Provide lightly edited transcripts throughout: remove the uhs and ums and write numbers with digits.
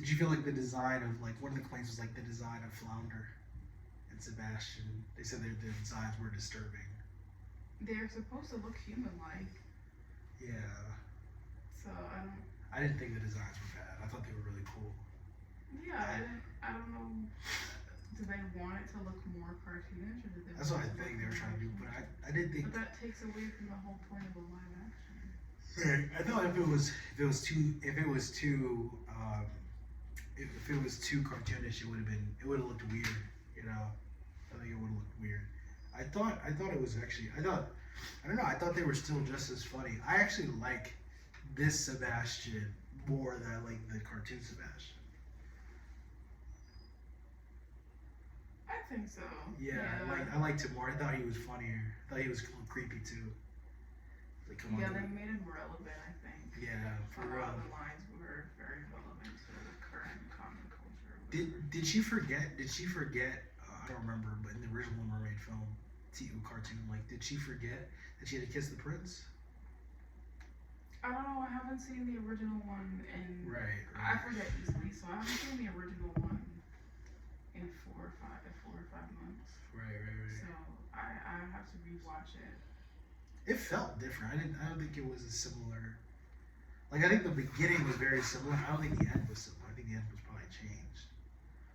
Did you feel like the design of like one of the complaints was like the design of Flounder and Sebastian? They said their designs were disturbing. They're supposed to look human-like. Yeah. So I don't. I didn't think the designs were bad. I thought they were really cool. Yeah, I don't know. Do they want it to look more cartoonish, or did they? That's what I think they were trying to do, but I did think. But that takes away from the whole point of a live action. Right. I thought if it was too cartoonish, it would have looked weird. You know, I think it would have looked weird. I thought it was actually. I don't know. I thought they were still just as funny. I actually like this Sebastian more than I like the cartoon Sebastian. I think so. Yeah. I liked him more. I thought he was funnier. I thought he was a little creepy too. Like, come on. Yeah, they made him relevant, I think. Yeah, for real. The lines were very relevant to the current comic culture. Did she forget? I don't remember, but in the original Mermaid film, cartoon, like, did she forget that she had to kiss the prince? I don't know. I haven't seen the original one in. Right. I forget easily, so I haven't seen the original one in 4 or 5 months. Right. So I have to rewatch it. It felt different. I don't think it was as similar. Like, I think the beginning was very similar. I don't think the end was similar. I think the end was probably changed.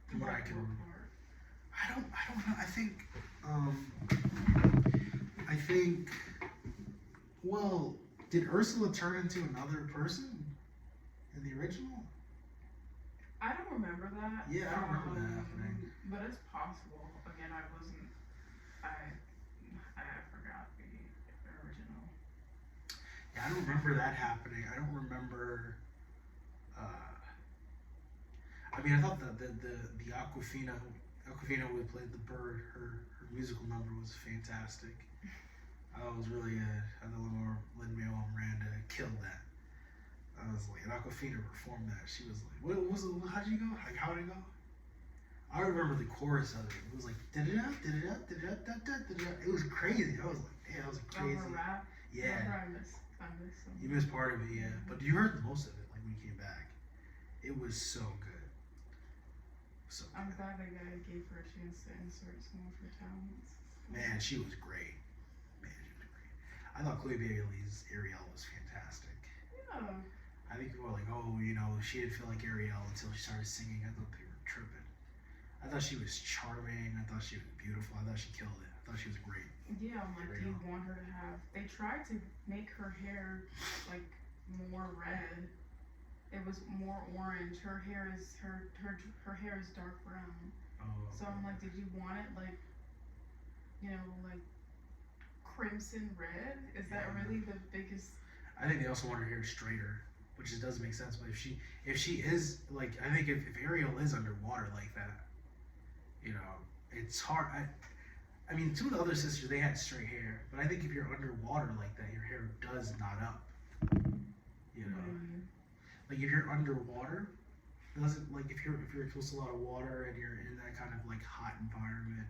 From what I can remember. I don't know. I think. Well, did Ursula turn into another person in the original? I don't remember that. Yeah, I don't remember that happening. But it's possible. Again, I forgot the original. Yeah, I don't remember that happening. I don't remember. I mean, I thought the Aquafina who played the bird, her musical number was fantastic. I thought it was really good. I thought Lin-Manuel Miranda killed that. I was like, and Aquafina performed that. She was like, what was it? How'd you go? Like, how'd it go? I remember the chorus of it. It was like, da-da-da, da-da-da, da-da-da, da-da-da. It was crazy. I was like, man, that was crazy. Rap? Yeah. I missed some. You missed part of it, yeah. But you heard most of it, like, when you came back. It was so good. So good. I'm glad that guy gave her a chance to insert some of her talents. Man, she was great. I thought Chloe Bailey's Ariel was fantastic. Yeah. I think people were like, oh, she didn't feel like Ariel until she started singing. I thought they were tripping. I thought she was charming. I thought she was beautiful. I thought she killed it. I thought she was great. Yeah, I'm like, do you want her to have... They tried to make her hair, like, more red. It was more orange. Her hair is dark brown. Oh. So I'm like, did you want it, like, like, crimson red? Is that really the biggest? I think they also want her hair straighter, which doesn't make sense. But if she is like, I think if Ariel is underwater like that, it's hard. I mean, two of the other sisters, they had straight hair, but I think if you're underwater like that, your hair does knot up. Like if you're underwater, it doesn't, like if you're close to a lot of water and you're in that kind of like hot environment,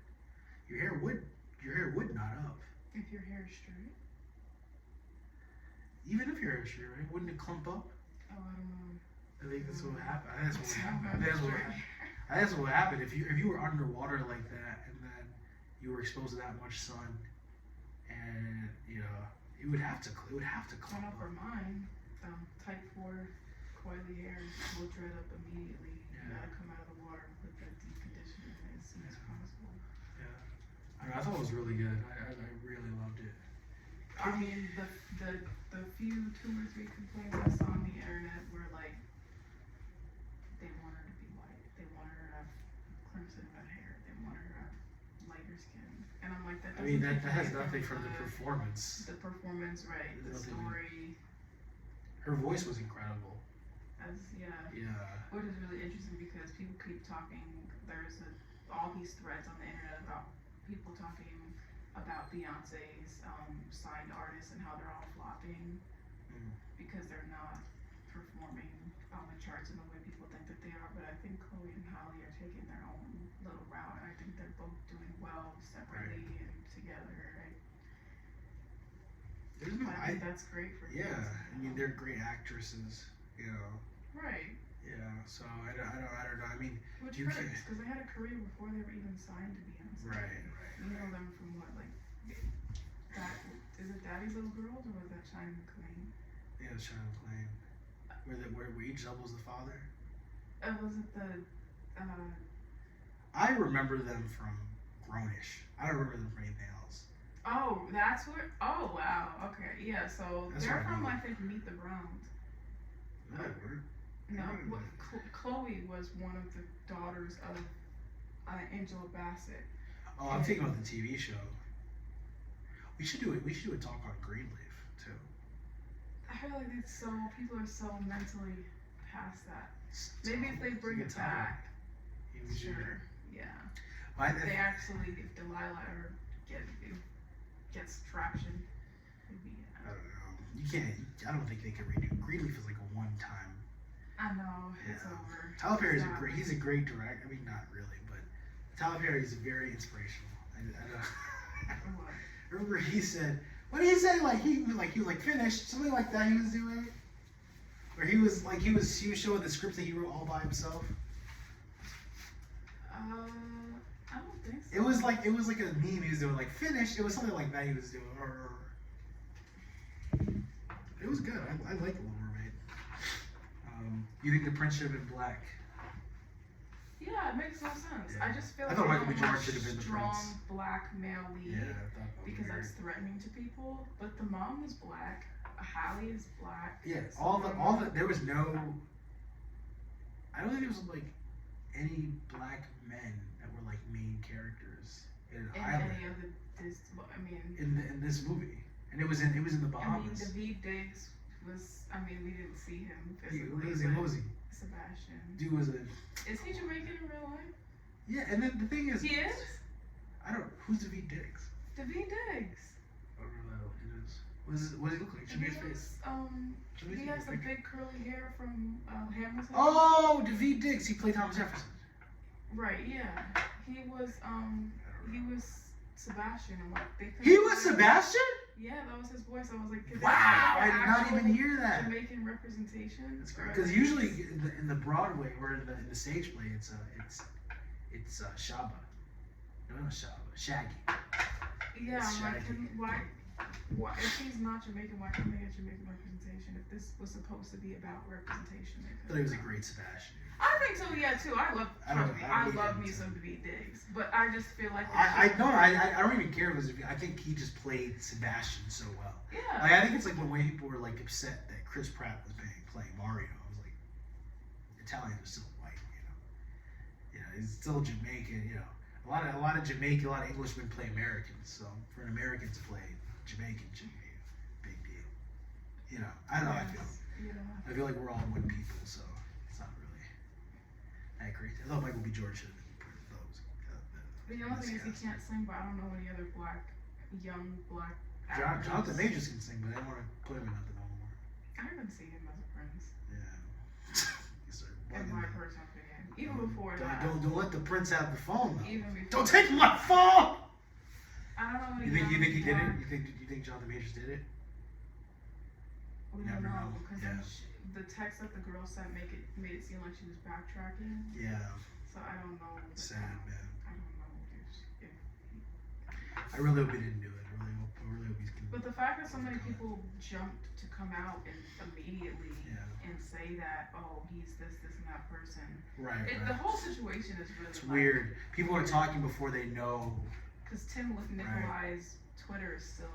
your hair would knot up. If your hair is straight? Even if your hair is straight, right? Wouldn't it clump up? Oh, I don't know. I think that's what happened. I think that's what would happen. If you were underwater like that and then you were exposed to that much sun, and it would have to clump up. For mine, type 4 coily hair will dread up immediately. Yeah. You gotta come out of the water with the deep conditioner as soon as possible. Yeah. I thought it was really good. I really loved it. I mean, the few 2 or 3 complaints I saw on the internet were like, they want her to be white, they want her to have crimson red hair, they want her to have lighter skin, and I'm like, that has nothing from the performance. The performance, right? The story. Her voice was incredible. Yeah. Which is really interesting because people keep talking. There's all these threads on the internet about people talking about Beyonce's signed artists and how they're all flopping because they're not performing on the charts in the way people think that they are. But I think Chloe and Halle are taking their own little route, and I think they're both doing well separately and together. Right? I think that's great for I mean, they're great actresses. Right. Yeah. So I Which hurts, because they had a career before they were even signed to Beyonce. Right. You know them from what, like, that, is it Daddy's Little Girls, or was that Shine McClain? Yeah, Shine McClain. Where Idris Elba's the father? Was it the, I remember them from Grownish. I don't remember them from anything else. Oh, that's where, oh, wow, okay, yeah, so That's they're from, right. I think, Meet the Browns. No, Chloe was one of the daughters of Angela Bassett. Oh, I'm thinking about the TV show. We should do it. We should do a talk on Greenleaf too. I feel like people are so mentally past that. Maybe if they bring it back. Sure. Yeah. If they actually, if Delilah ever gets traction, maybe. I don't know. You can't. I don't think they can redo. Greenleaf is like a one-time. I know, it's over. Tyler Perry's he's a great director. I mean, not really, but Tyler Perry is very inspirational. I don't. Remember he said, what did he say? He was finished, something like that. He was doing, where he was showing the script that he wrote all by himself. I don't think so. It was like a meme he was doing, like finished. It was something like that he was doing, or it was good. I like The Little Mermaid. You think the prince should have been black? Yeah, it makes no sense. Yeah. I just feel I like thought Michael B. Jordan should have been the strong prince. black male lead, Yeah, I thought that was because weird. that's threatening to people. But the mom is black. Hallie is black. Yeah, all the there was no. I don't think there was like any black men that were like main characters in any of this. I mean, in this movie, and it was in the Bahamas. I mean, David Diggs was. I mean, we didn't see him physically. What was he? Sebastian. Dude was a. Is he Jamaican in real life? Yeah, and then the thing is. He is? I don't know. Who's David Diggs? David Diggs. I don't know who it is. What does he look like? Show me his face. He has the big curly hair from Hamilton. Oh, David Diggs. He played Thomas Jefferson. Right, yeah. He was Sebastian and what they He was Sebastian? Yeah, that was his voice. I was like, wow, I did not even hear that. Jamaican representation. Because usually in the Broadway or in the stage play, it's Shaba. No, not Shaba. Shaggy. Yeah, it's I'm Shaggy. like, why? If he's not Jamaican, why can't they get Jamaican representation? If this was supposed to be about representation, I thought he was a great Sebastian. I think so, yeah, too. I love me some David Diggs, but I just feel like I don't even care because I think he just played Sebastian so well. Yeah. Like, I think it's like when people were like upset that Chris Pratt was playing Mario. I was like, Italians are still white, you know, he's still Jamaican, you know. A lot of Jamaican, a lot of Englishmen play Americans, so for an American to play Jamaican shouldn't be a big deal. You know, I don't know how I feel. Yeah. I feel like we're all one people, so it's not really that great. I thought Michael B. Jordan should have been part of those. The only thing is he can't sing, but I don't know any other young black actors. Jonathan Majors can sing, but I don't want to put him in nothing no more. I haven't seen him as a prince. Yeah. In my personal opinion. Even before that. Don't let the prince have the phone though. Even before. Don't take my phone! I don't know. You think he did it? You think Jonathan Majors did it? We Never don't know know. because Yeah. the text that the girl sent made it seem like she was backtracking. Yeah. So I don't know. Sad, man. I don't know if I really hope he didn't do it. I really hope he's. But the fact that so many people jumped to come out and immediately and say that, oh, he's this and that person. Right. The whole situation is really. It's weird. People are talking before they know. Because Tim Nikolai's Twitter is still.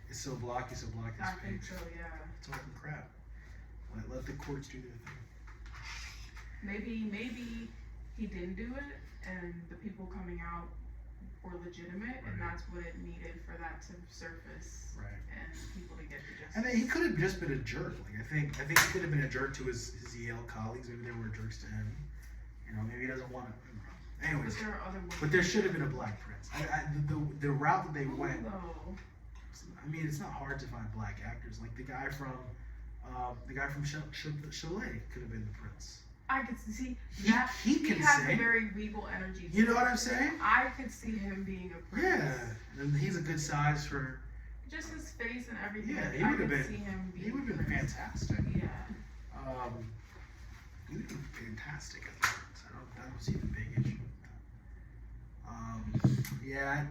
It's still blocked. He's still blocked his I page. think so. Yeah. Talking crap. Let the courts do their thing. Maybe he didn't do it, and the people coming out were legitimate, and that's what it needed for that to surface, and people to get the justice. And then he could have just been a jerk. Like I think he could have been a jerk to his Yale colleagues. Maybe they were jerks to him. You know, maybe he doesn't want to. Anyways, but there are other ways. But there should have been a black prince. The route that they went. Though. I mean, it's not hard to find black actors. Like the guy from Chalet could have been the prince. I could see he has a very regal energy. You know what I'm saying? I could see him being a prince. Yeah, and he's a good size for. Just his face and everything. Yeah, he would have been. See him being he would have been fantastic. Yeah. He would have been fantastic as a prince. I don't see the big issue with that. Yeah,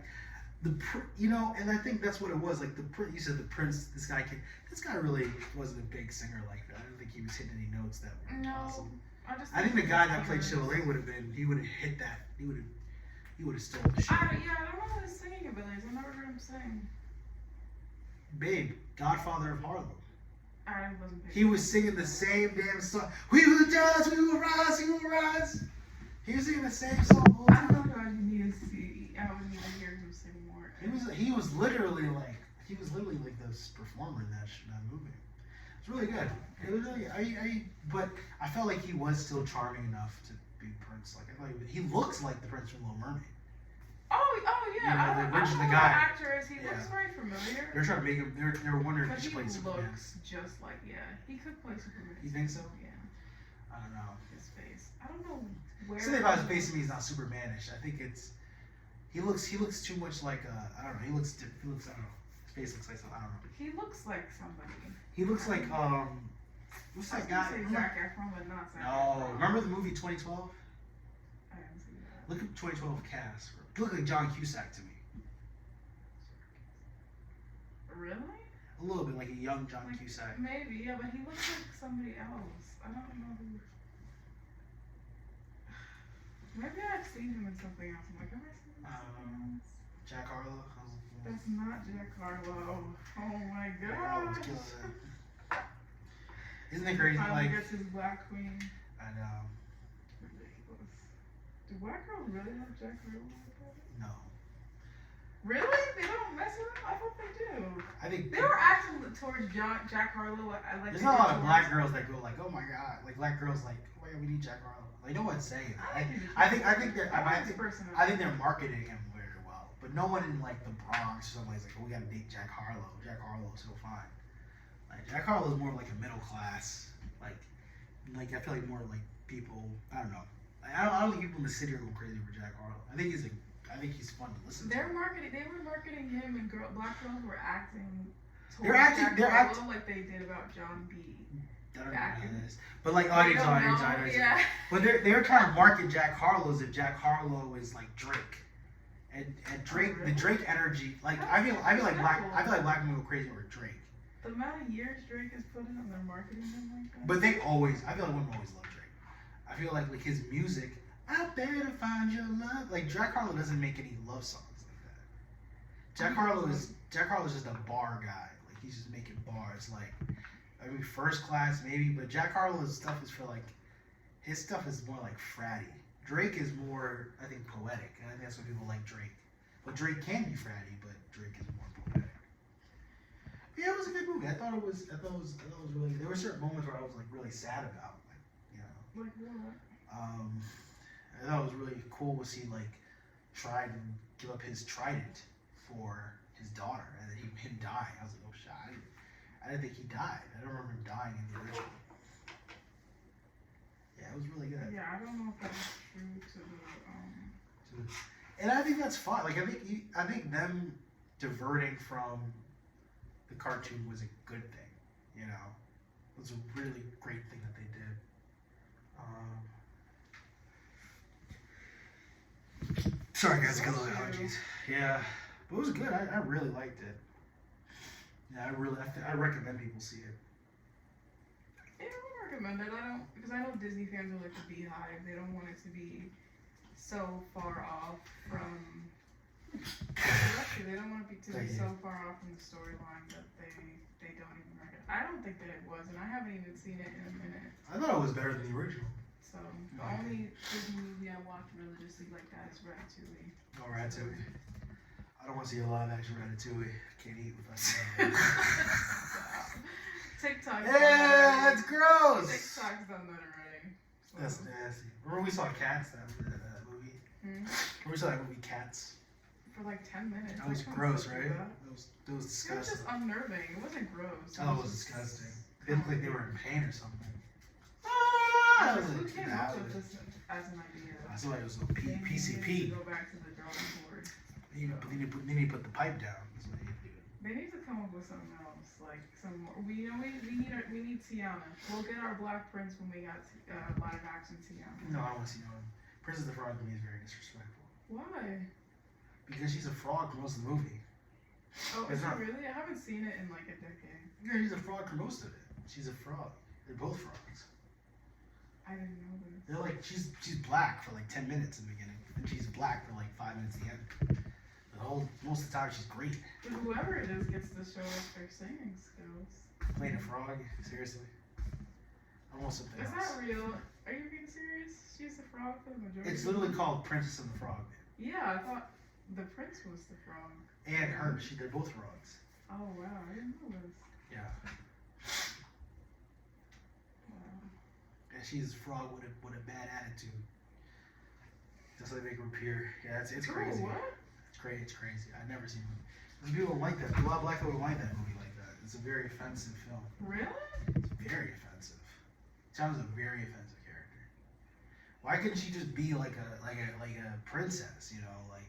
and I think that's what it was. Like you said, the Prince. This guy really wasn't a big singer like that. I don't think he was hitting any notes that were awesome. I think the guy that played Chevrolet would have hit that. He would have stolen the show. I don't know his singing abilities. I've never heard him sing. Babe, Godfather of Harlem. I wasn't. He was singing the same damn song. We will rise, we will rise, we will rise. He was singing the same song all the time. I don't know. I need to see. I would need to hear him sing more. He was literally like this performer in that movie. It's really good. It was really but I felt like he was still charming enough to be Prince. Like I thought he looks like the Prince from Little Mermaid. Oh yeah. The I don't know guy. what actor is. He looks very familiar. They're trying to make him. They're wondering if he he played Superman. looks just like he could play Superman. You think so? Yeah. I don't know. His face. I don't know where. Something about his face to me is not Supermanish. I think it's he looks too much like I don't know. He looks I don't know. His face looks like something. I don't know. He looks like somebody. He looks like what's that guy? Say Zac Efron, but not Zac No, Efron. remember the movie 2012? I haven't seen that. Look at 2012 cast. He looked like John Cusack to me. Really? A little bit like a young John Cusack. Maybe, yeah, but he looks like somebody else. I don't know who. Maybe I've seen him in something else. I'm like, have I seen him in something else? Jack Harlow. That's not Jack Harlow. Oh my Wow, gosh. Isn't it crazy? Finally Like, gets his Black Queen. I know. Ridiculous. Do black girls really have Jack Harlow? No. Really? They don't mess with him? I thought they do. I think They were acting towards Jack Harlow. there's not a lot of black girls that go like, oh my god, like black girls like, oh my god, we need Jack Harlow. They know what to say. I think they're marketing him very well, but no one in like the Bronx or somebody's like, oh, we gotta date Jack Harlow. Jack Harlow is so fine. Like Jack Harlow is more like a middle class. Like I feel like more like people. I don't know. I don't think people in the city are going crazy for Jack Harlow. I think he's fun to listen to. They were marketing him, and black girls were acting. They're acting like they did about John B. I don't know who that is. But like audience. Yeah. But they're trying to market Jack Harlow as if Jack Harlow is like Drake. And Drake, the Drake energy, like I feel like black people go crazy over Drake. The amount of years Drake has put in, they're marketing him like that. But I feel like women always love Drake. I feel like his music, I better find your love. Like Jack Harlow doesn't make any love songs like that. Jack Harlow is just a bar guy. Like he's just making bars. Like I mean, First Class maybe, but Jack Harlow's stuff is his stuff is more like fratty. Drake is more, I think, poetic, and I think that's why people like Drake. But Drake can be fratty, but Drake is more poetic. But yeah, it was a good movie. I thought it was really. There were certain moments where I was like really sad about, like, you know. Like what? I thought it was really cool to see like tried to give up his trident for his daughter, and then him die. I was like, oh shit, I didn't think he died. I don't remember him dying in the original. Yeah, it was really good. Yeah, I don't know if that's true to the And I think that's fine. Like I think them diverting from the cartoon was a good thing. You know, it was a really great thing that they did. Sorry guys, I got a little allergies. Yeah, but it was good. I really liked it. Yeah, I recommend people see it. Yeah, I would recommend it. Because I know Disney fans are like the Beehive. They don't want it to be so far off from. They don't want it to be so far off from the storyline that they don't even recognize. I don't think that it was, and I haven't even seen it in a minute. I thought it was better than the original. So the only Disney movie I watched religiously like that is Ratatouille. Oh, Ratatouille. I don't want to see a live action Ratatouille. Can't eat with us. TikTok. Yeah, that's gross. TikTok's done that already. So. That's nasty. Remember we saw Cats, that movie? Remember we saw that movie Cats? For like 10 minutes. That was gross, right? It was disgusting. It was just unnerving. It wasn't gross. Oh, it was disgusting. They looked like they were in pain or something. Who came up with this as an idea? I feel like it was a PCP. Go back to the drawing board. Then you put the pipe down. That's what you do. They need to come up with something else, like some more. We need Tiana. We'll get our Black Prince when we got live action Tiana. No, I don't want to see no. Princess the Frog to me is very disrespectful. Why? Because she's a frog for most of the movie. Oh, is she really? I haven't seen it in like a decade. Yeah, she's a frog for most of it. She's a frog. They're both frogs. I didn't know this. They're like she's black for like 10 minutes in the beginning, and she's black for like 5 minutes at the end. Most of the time she's great. But whoever it is gets to show us their singing skills. Playing a frog, seriously. I want something else. Is that real? Are you being serious? She's a frog for the majority. It's literally called Princess and the Frog. Yeah, I thought the prince was the frog. And her, they're both frogs. Oh wow, I didn't know this. Yeah. Wow. And she's a frog with a bad attitude. Just like make her appear. Yeah, it's crazy. Ooh, what? It's crazy. I've never seen it. There's people don't like that. A lot of black people don't like that movie like that. It's a very offensive film. Really? It's very offensive. Tiana's a very offensive character. Why couldn't she just be like a princess? You know, like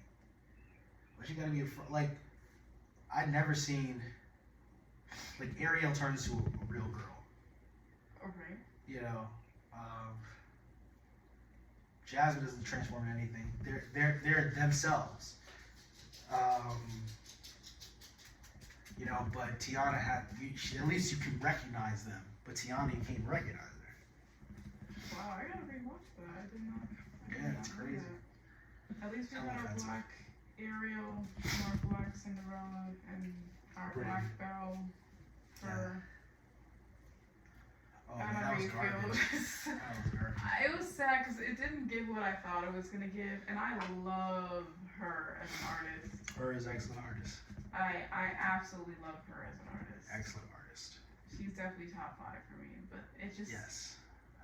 why she gotta be like I'd never seen like Ariel turns into a real girl. Okay. You know, Jasmine doesn't transform into anything. They're themselves. You know, but Tiana at least you can recognize them. But Tiana, you can't recognize her. Wow, I gotta rewatch that. I did not. Yeah, it's crazy. That. At least we got our black Ariel, our black Cinderella, and our black Belle for. Oh, I man, don't that know was how garbage. you feel. That was garbage. It was sad because it didn't give what I thought it was gonna give, and I love her as an artist. Her is an excellent artist. I absolutely love her as an artist. Excellent artist. She's definitely top 5 for me, but it just Yes,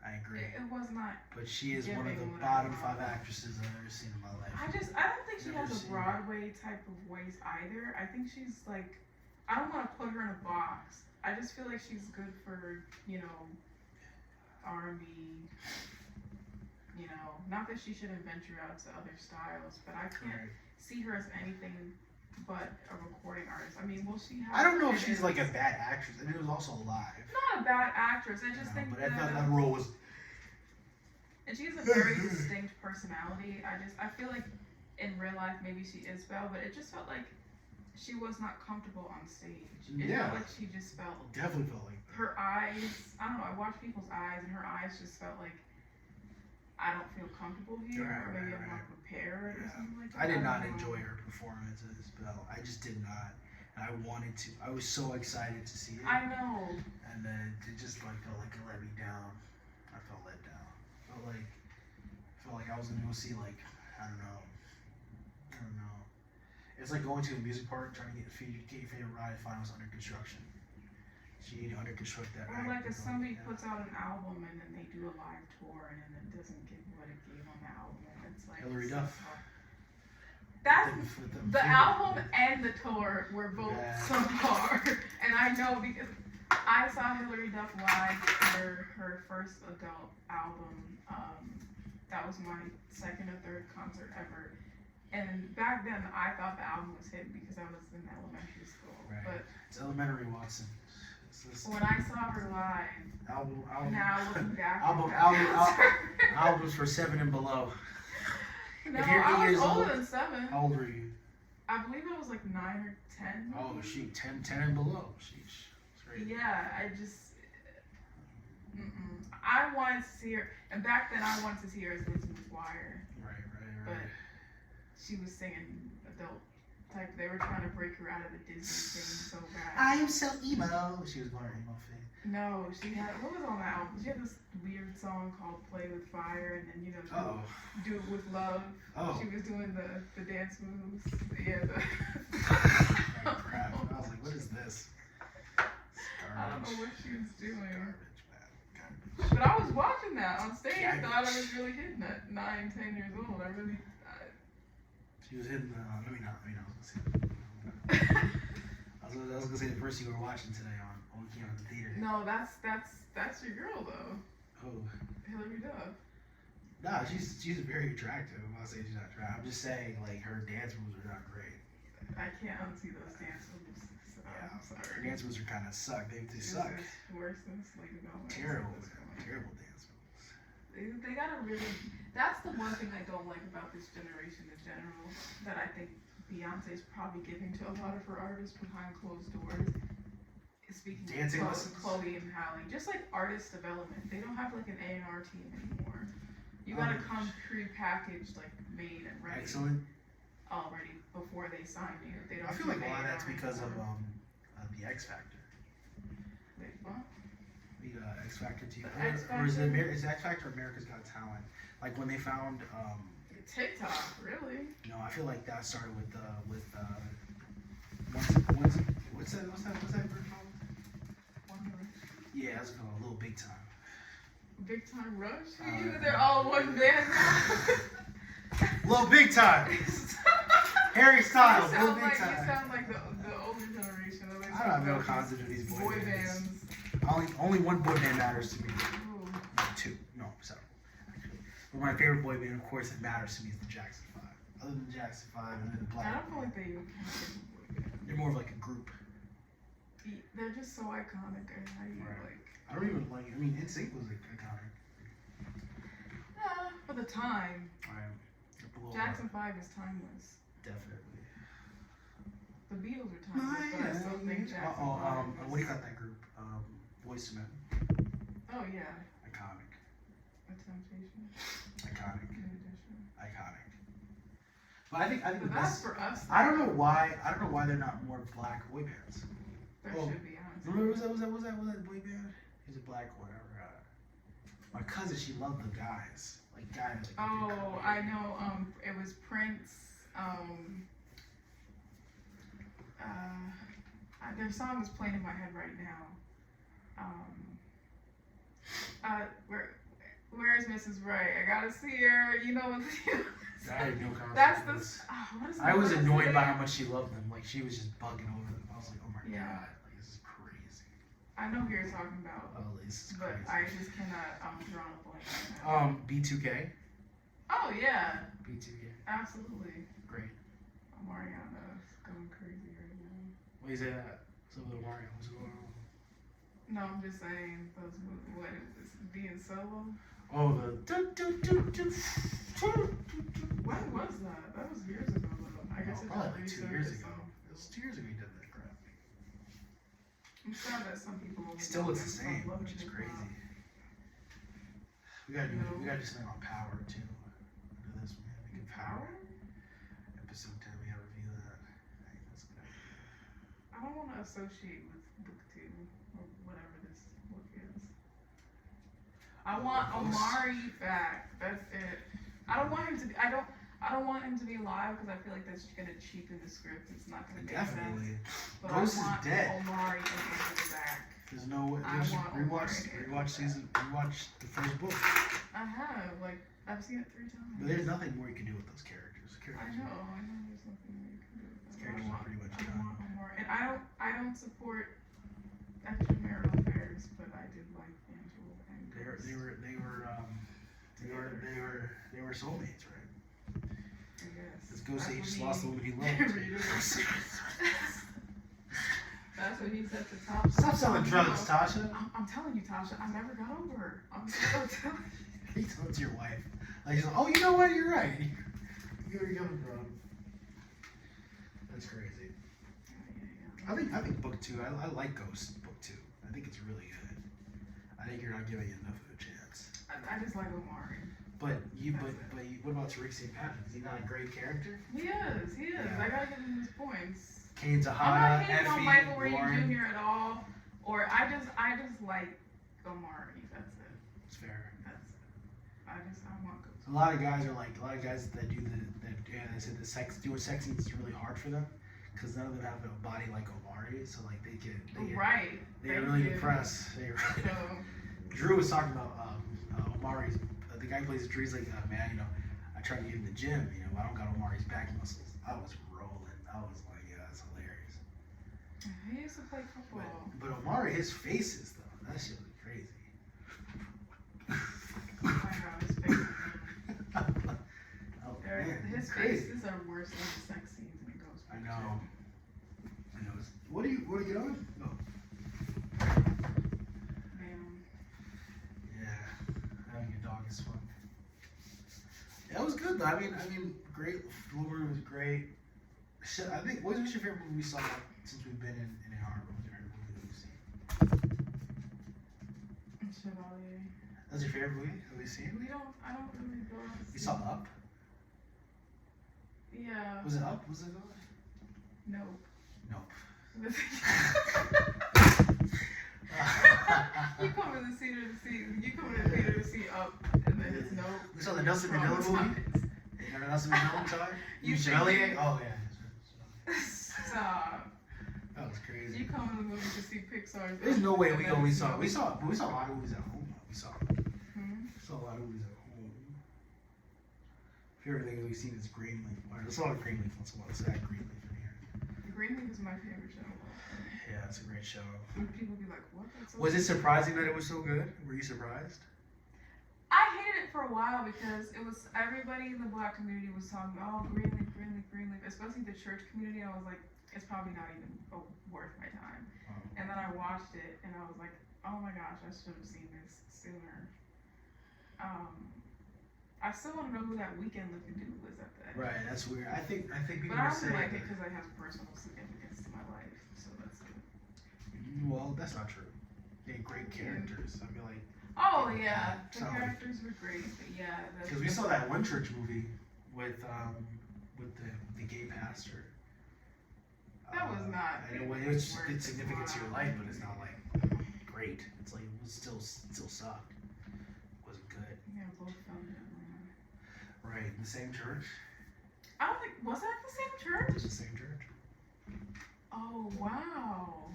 I agree. It was not. But she is one of the giving what bottom I 5 actresses I've ever seen in my life. I don't think she Never has a seen Broadway type of voice either. I think she's like, I don't want to put her in a box. I just feel like she's good for, you know, R&B. You know, not that she shouldn't venture out to other styles, but I can't see her as anything but a recording artist. I mean, will she have? I don't know if she's like a bad actress. I mean, it was also live. Not a bad actress. I just think but I that. thought that role was. And she has a very distinct personality. I feel like in real life maybe she is Belle, but it just felt like she was not comfortable on stage. It felt like she just felt. Definitely felt like that. Her eyes. I don't know. I watched people's eyes, and her eyes just felt like. I don't feel comfortable here, or maybe I'm not prepared, or something like that. I did not enjoy her performance as Belle. I just did not, and I wanted to. I was so excited to see it. I know. And then it just like felt like it let me down. I felt let down. I felt like I was gonna go see like I don't know. It's like going to a music park trying to get your favorite ride. Find was under construction. So you need to under construct that. Or like if somebody puts out an album and then they do a live tour and then it doesn't give what it gave on the album, it's like Hilary Duff. The album and the tour were both subpar, and I know because I saw Hilary Duff live for her first adult album. That was my second or third concert ever, and back then I thought the album was hit because I was in elementary school. Right. But it's elementary, Watson. when I saw her live, album, now looking back, albums for 7 and below. No, if you're 8 I was years older old, than 7. How old were you? I believe I was like 9 or 10. Oh shoot, 10 and below. Sheesh. That's great. Yeah, I just. I wanted to see her, and back then I wanted to see her as Lizzie McGuire. Right. But she was singing adult type. They were trying to break her out of the Disney thing so bad. I am so emo. She was going emo thing. No, she had. What was on that album? She had this weird song called "Play with Fire," and then do it with love. Oh. She was doing the dance moves. Yeah. Oh, crap. I was like, what is this? I don't know what she was doing. Garbage, man. But I was watching that on stage. I thought I was really hitting at 9, 10 years old. She was hitting the. Let me not. I was gonna say the person you were watching today on Weekend at the theater. No, that's your girl though. Oh. Hilary Duff. Nah, she's very attractive. I'm not saying she's not attractive. I'm just saying like her dance moves are not great. I can't unsee those dance moves. So. Yeah, I'm sorry. her dance moves are kind of suck. They suck. Worse than Selena Gomez. Terrible dance moves. They gotta really. That's the one thing I don't like about this generation in general. That I think Beyonce's probably giving to a lot of her artists behind closed doors. Speaking Dancing of lessons? Chloe and Halle, just like artist development, they don't have like an A&R team anymore. You gotta come pre-packaged, like made and ready. Excellent. Already before they sign you. They don't. I feel like a lot of that's because of the X Factor. Wait, what? The X Factor team, X or is Factor? X Factor America's Got Talent? Like when they found. TikTok, really? No, I feel like that started with what's that group called? Yeah, that's called a Little Big Time. Big Time Rush? They're all one band. Little Big Time. Harry Styles, Little Big You Time. sound like the older generation. I don't have no concept of these boy bands. bands. Only one boy band matters to me. Ooh. No, two. No, several. Actually. But my favorite boy band, of course, that matters to me is the Jackson 5. Other than Jackson 5 and then the Black. I don't feel like they even count as a boy band. They're more of like a group. They're just so iconic. How do you Right. like? I don't even like. I mean, NSYNC was iconic. For the time, Right. Jackson 5 is timeless. Definitely. The Beatles are timeless, but I still think Jackson 5 is... What do you got that group? Voice Men. Oh yeah. Iconic. A Temptation. Iconic. In addition. Iconic. But I think But the that's best. for us. I don't know why they're not more black boy bands. There Oh, should be, honestly. Remember was that boy band? He's a black whatever. My cousin, she loved the guys. Like guys. Like Oh, I know. It was Prince. Their song is playing in my head right now. Where is Mrs. Right? I gotta see her. You know what? I had no concept. That's of the. this. What is I was the annoyed by name? how much she loved them. Like she was just bugging over them. I was like, oh my Yeah. god, like this is crazy. I know who you're talking about, Oh, this is but crazy. I just cannot. Draw a blank right now. B2K. Oh yeah, B2K. absolutely. Great. Mariana's going crazy right now. What do you say that? So little Mario. What's going on? No, I'm just saying those what being solo. Oh, the. When was that? That was years ago though. I guess it's probably like 2 years ago. resurfacing. It was 2 years ago he did that crap. I'm sad that some people only Still know looks the him from same, Love which and is Hip crazy. Hop. We gotta do something on Power too. Do this, man. We can Power? Episode 10, we gotta review that. I think that's good. I don't want to associate with book 2 or whatever this book is. I want Omari back. That's it. I don't want him to be. I don't want him to be alive because I feel like that's gonna cheapen the script. It's not gonna make Definitely. sense. But Ghost I want is dead. Omari and Angela back. There's no. I Just want rewatch the first book. I have I've seen it 3 times. But there's nothing more you can do with those characters. I know. There's nothing that you can do with that. Characters are pretty much I done. want Omari, and I don't support extramarital affairs, but I did like Angela and Ghost. They were soulmates, right? I guess. This Ghost That's H just what lost the woman he loved. That's what he said to Tasha. Stop selling drugs, Tasha. I'm telling you, Tasha, I never got over her. I'm so telling you. He told your wife. Like, she's like, oh, you know what? You're right. You were coming from. That's crazy. I think book 2. I like Ghost book 2. I think it's really good. I think you're not giving it enough of a chance. I just like Omari. But what about Tariq St. Patrick? Is he not a great character? He is. Yeah. I gotta give him his points. Kane I'm Tahana, not hating on Effie, Michael Ray Lauren. Jr. at all. Or I just like Omari. That's it. It's fair. That's it. I want Ghost. A lot of guys that do they said doing sex scenes is really hard for them because none of them have a body like Omari, so like they get really depressed. So, Drew was talking about Omari's the guy who plays Drew's like man, you know, I tried to get in the gym, you know, I don't got Omari's back muscles. I was rolling. I was like, yeah, that's hilarious. he used to play football. But Omari, his faces though, that shit was crazy. Oh my god, his face. Oh man, His crazy. faces are worse than the sex scenes in Ghost. I know. What do you good though. I mean, great. The movie was great. Shit, I think. What's your favorite movie we saw since we've been in Ann Arbor? What's your favorite movie that we've seen? Chevalier. That's your favorite movie that we've seen? I don't really go out to You see. saw Up? Yeah. Was it Up? Was it Up? Nope. Nope. You come in the theater to see. You come in the theater to see Up, and then it's Nope. We saw the Nelson Mandela movie. You remember Nelson Mandela time? You Chevalier? Oh yeah. Stop. That was crazy. You come in the movie to see Pixar. There's no way we saw a lot of movies at home. We saw a lot of movies at home. Favorite thing we've seen is Greenleaf. Alright, let's talk about Greenleaf. Let's add Greenleaf in here. Greenleaf is my favorite show. Yeah, it's a great show. And people be like, "What?" Was it surprising that it was so good? Were you surprised? I hated it for a while because it was everybody in the Black community was talking, "Oh, Greenleaf, Greenleaf, Greenleaf," especially the church community. I was like, it's probably not even worth my time. And then I watched it and I was like, oh my gosh, I should have seen this sooner. I still want to know who that Weekend Looking Dude was at the end. Right, that's weird. I think people But I say only like it because I have personal significance to my life, so that's good. Well, that's not true. They had great characters. I feel like. Oh yeah, the Sound characters were great, but yeah. Because we saw that one church movie with the gay pastor. That was not. I know it's significant to your life, but it's not like great. It's like it was still sucked. It wasn't good. Yeah, both found it. Right, the same church. I don't think was that the same church? It was the same church. Oh wow.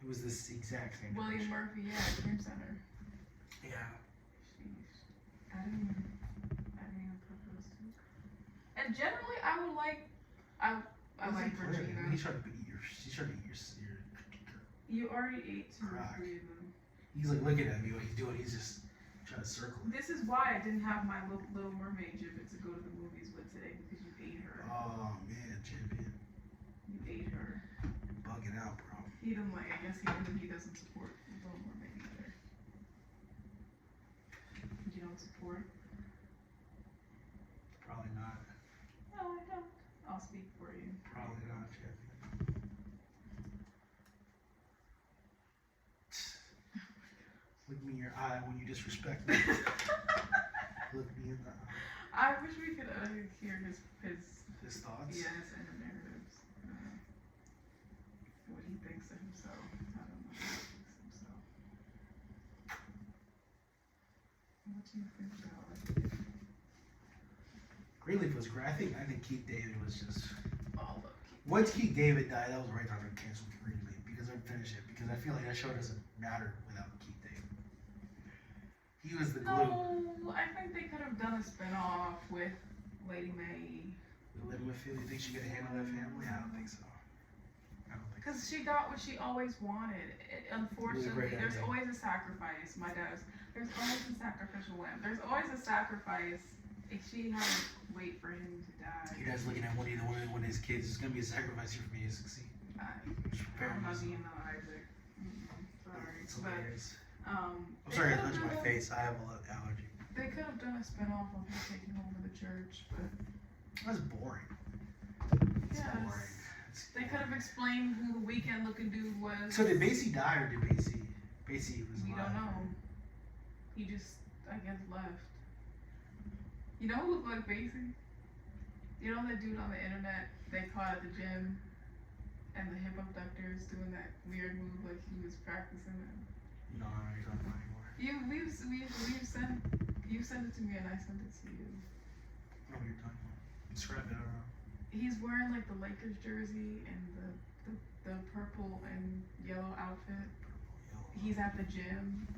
It was this exact same William church. Murphy, yeah, Dream Center. Yeah. Sheesh. I didn't even propose to. And generally, I would like. I like Regina. He tried to eat your. You already ate two or Crack. three of them. He's like looking at me. What he's doing? He's just trying to circle it. This is why I didn't have my Little Mermaid Gibbet to go to the movies with today because you ate her. Oh man, champion. You ate her. Bugging out, bro. He didn't like. I guess he doesn't support Little Mermaid either. You don't support? Probably not. No, I don't. I'll speak for you. Probably not, champion. Look me in your eye when you disrespect me. Look me in the eye. I wish we could hear his His thoughts? yes, and the narratives. What he thinks of himself. I don't know what he thinks of himself. What do you think about it? Greenleaf was great. I think Keith David was just. All of Once Keith David died, that was the right time to cancel Greenleaf because I finished it because I feel like that show doesn't matter without Keith David. He was the glue. No, I think they could have done a spinoff with Lady May. Living with Phil, you think she could handle that family? I don't think so. Because she got what she always wanted. Unfortunately, there's always a sacrifice. My dad's. There's always a sacrificial lamb. There's always a sacrifice. If she had to wait for him to die. You guys looking at one of his kids. It's gonna be a sacrifice here for me to succeed. I'm not being Isaac. Sorry. It's hilarious. I'm sorry, I touched my face. I have an allergy. They could have done a spinoff of her taking over the church, but That's boring. It's boring. They could have explained who the Weekend Looking Dude was. So did Basie die or did Basie was alive? We don't know. He just, I guess, left. You know who looked like Basie? You know that dude on the internet they caught at the gym and the hip abductors doing that weird move like he was practicing it? No, I don't know anymore. You sent it to me and I sent it to you. I don't know what you're talking about. Describe it, I don't know. He's wearing like the Lakers jersey and the purple and yellow outfit. He's at the gym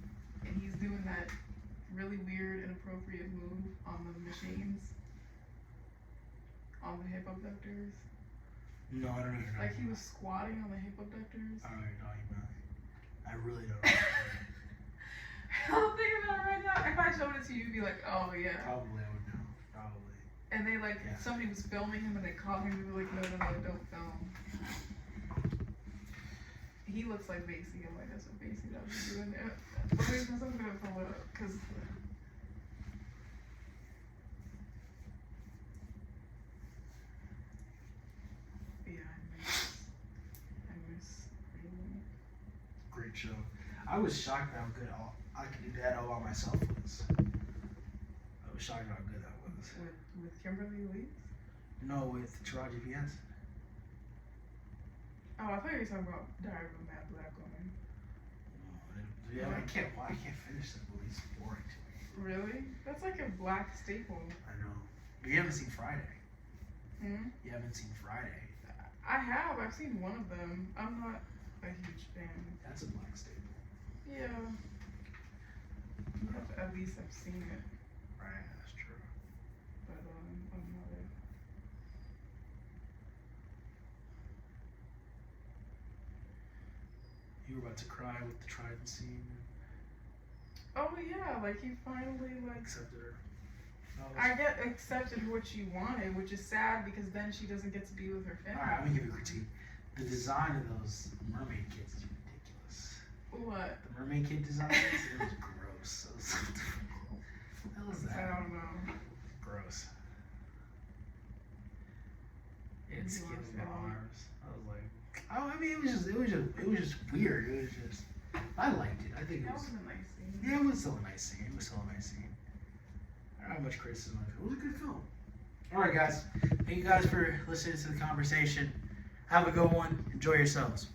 and he's doing that really weird, inappropriate move on the machines, on the hip abductors. No, I don't know what you're talking Like he was squatting on the hip abductors. I don't know what you're talking about. I really don't. I'm thinking about it right now. If I showed it to you, you'd be like, oh yeah. Probably I would know. Probably. And they like, somebody was filming him and they caught him and they were like, no, don't film. He looks like Basie. I'm like, that's what Basie does be doing there. But wait, I'm gonna pull it up, because show. I was shocked how good I could do that all by myself was. I was shocked how good that was. With Kimberly Lee? No, with Taraji P. Henson. Oh, I thought you were talking about Diary of a Mad Black Woman. Yeah, I can't finish that movie. It's boring to me. Really? That's like a black staple. I know. But you haven't seen Friday. Hmm? You haven't seen Friday. I have. I've seen one of them. I'm not a huge fan. That's a black staple. Yeah. At least I've seen it. Right, that's true. But I'm not a... You were about to cry with the Trident scene. Oh yeah, like he finally like Accepted her. I get accepted what she wanted, which is sad because then she doesn't get to be with her family. Alright, I'm gonna give you a critique. The design of those mermaid kids is ridiculous. What? The mermaid kid design, it was gross. What the hell is that? I don't know. Gross. It You skipped lost my out. arms. I was like, oh, I mean, it was just weird. It was just, I liked it. I think it That was. was a nice scene. Yeah, it was still a nice scene. I don't have much criticism of it. It was a good film. Alright, guys. Thank you guys for listening to the conversation. Have a good one. Enjoy yourselves.